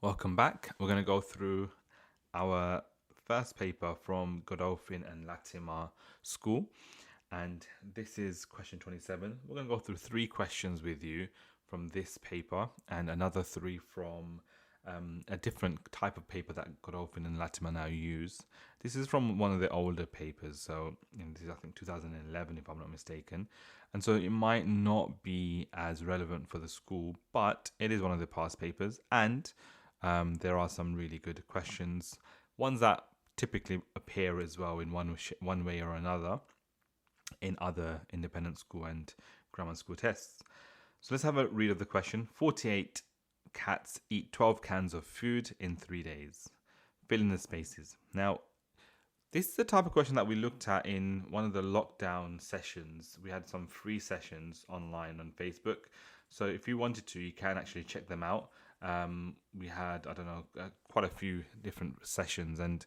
Welcome back. We're going to go through our first paper from Godolphin and Latymer School. And this is question 27. We're going to go through three questions with you from this paper and another three from a different type of paper that Godolphin and Latymer now use. This is from one of the older papers. So this is, I think, 2011, if I'm not mistaken. And so it might not be as relevant for the school, but it is one of the past papers. And there are some really good questions, ones that typically appear as well in one way or another in other independent school and grammar school tests. So let's have a read of the question. 48 cats eat 12 cans of food in 3 days. Fill in the spaces. Now, this is the type of question that we looked at in one of the lockdown sessions. We had some free sessions online on Facebook. So if you wanted to, you can actually check them out. We had, quite a few different sessions, and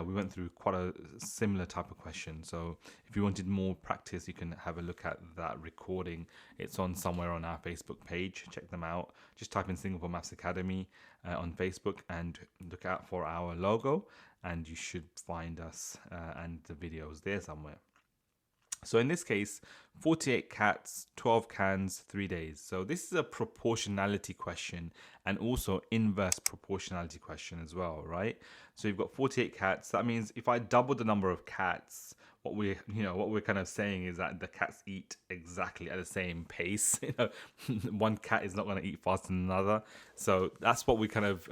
we went through quite a similar type of question. So if you wanted more practice, you can have a look at that recording. It's on somewhere on our Facebook page. Check them out. Just type in Singapore Maths Academy on Facebook and look out for our logo, and you should find us and the videos there somewhere. So in this case, 48 cats, 12 cans, 3 days. So this is a proportionality question and also inverse proportionality question as well, right? So you've got 48 cats. That means if I double the number of cats, what we're kind of saying is that the cats eat exactly at the same pace. One cat is not going to eat faster than another. So that's what we kind of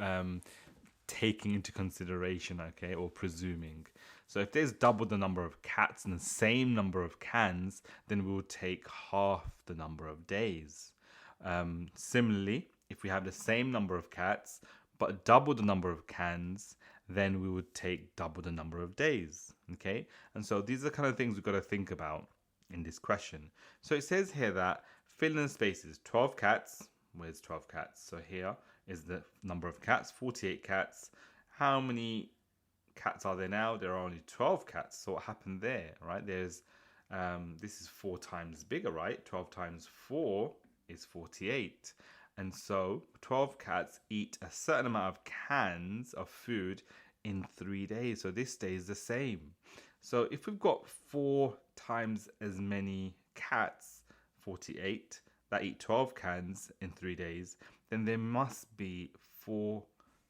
taking into consideration, okay, or presuming. So if there's double the number of cats and the same number of cans, then we will take half the number of days. Similarly, if we have the same number of cats but double the number of cans, then we would take double the number of days. Okay, and so these are the kind of things we've got to think about in this question. So it says here that fill in the spaces. 12 cats. Where's 12 cats? So here is the number of cats. 48 cats. How many cats are there now? There are only 12 cats. So what happened there, right? There's this is 4 times bigger, right? 12 times 4 is 48. And so 12 cats eat a certain amount of cans of food in 3 days. So this stays the same. So if we've got 4 times as many cats, 48, that eat 12 cans in 3 days, then there must be 4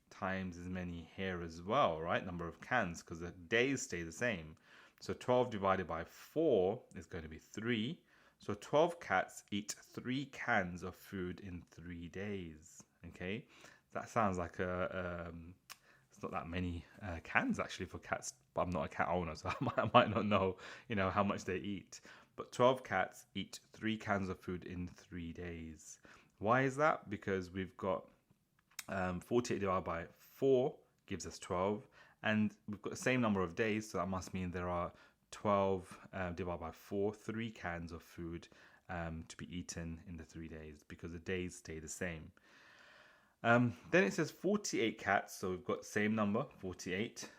times as many here as well, right? Number of cans, because the days stay the same. So 12 divided by 4 is going to be 3. So 12 cats eat 3 cans of food in 3 days. Okay, that sounds like it's not that many cans actually for cats, but I'm not a cat owner, so I might not know, how much they eat. But 12 cats eat 3 cans of food in 3 days. Why is that? Because we've got 48 divided by 4 gives us 12, and we've got the same number of days, so that must mean there are 12 divided by 4, 3 cans of food to be eaten in the 3 days, because the days stay the same. Then it says 48 cats, so we've got the same number, 48,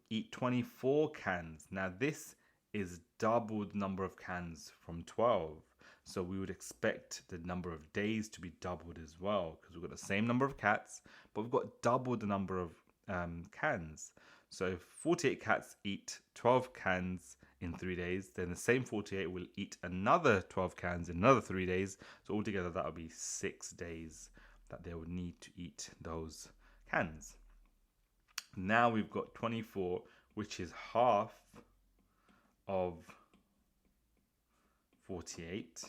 eat 24 cans. Now this is double the number of cans from 12. So we would expect the number of days to be doubled as well, because we've got the same number of cats, but we've got double the number of cans. So if 48 cats eat 12 cans in 3 days, then the same 48 will eat another 12 cans in another 3 days. So altogether, that will be 6 days that they would need to eat those cans. Now we've got 24, which is half of 48.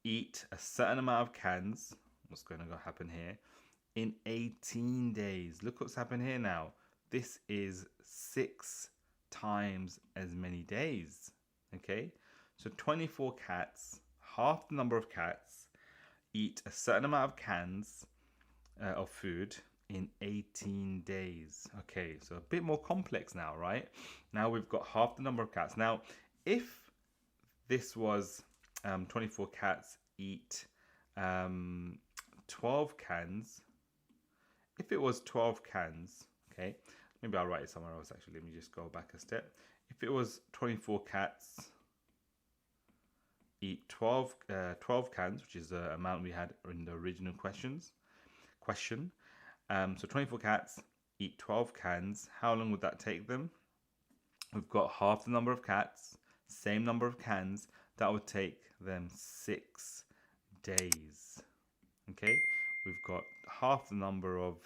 Eat a certain amount of cans. What's going to happen here? In 18 days. Look what's happened here now. This is 6 times as many days. Okay? So 24 cats, half the number of cats, eat a certain amount of cans of food in 18 days. Okay, so a bit more complex now, right? Now we've got half the number of cats. Now, if this was 24 cats eat 12 cans, if it was 12 cans, okay, maybe I'll write it somewhere else actually. Let me just go back a step. If it was 24 cats eat 12 cans, which is the amount we had in the original question, So 24 cats eat 12 cans. How long would that take them? We've got half the number of cats, same number of cans. That would take them 6 days. Okay, we've got half the number of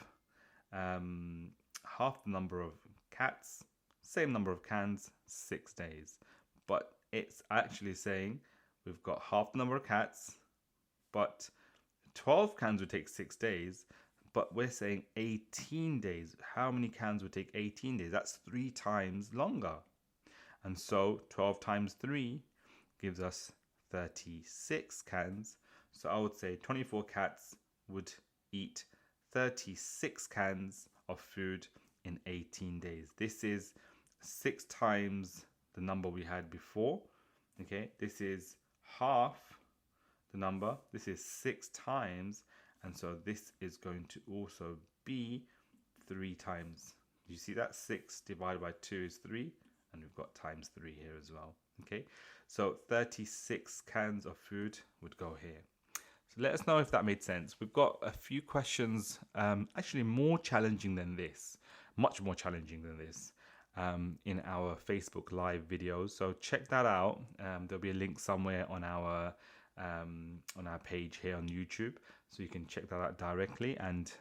cats, same number of cans, 6 days. But it's actually saying we've got half the number of cats, but 12 cans would take 6 days, but we're saying 18 days. How many cans would take 18 days? That's 3 times longer. And so 12 times 3 gives us 36 cans. So I would say 24 cats would eat 36 cans of food in 18 days. This is 6 times the number we had before. Okay, this is half the number. This is 6 times, and so this is going to also be 3 times. You see that 6 divided by 2 is 3, and we've got times 3 here as well. Okay, so 36 cans of food would go here. So let us know if that made sense. We've got a few questions, actually more challenging than this, much more challenging than this, in our Facebook Live videos. So check that out. There'll be a link somewhere on our page here on YouTube, so you can check that out directly, and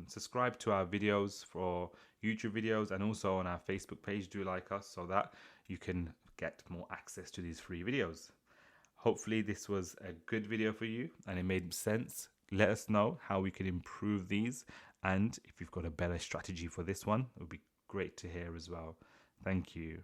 subscribe to our videos for YouTube videos, and also on our Facebook page. Do like us so that you can get more access to these free videos. Hopefully this was a good video for you and it made sense. Let us know how we can improve these, and if you've got a better strategy for this one, it would be great to hear as well. Thank you.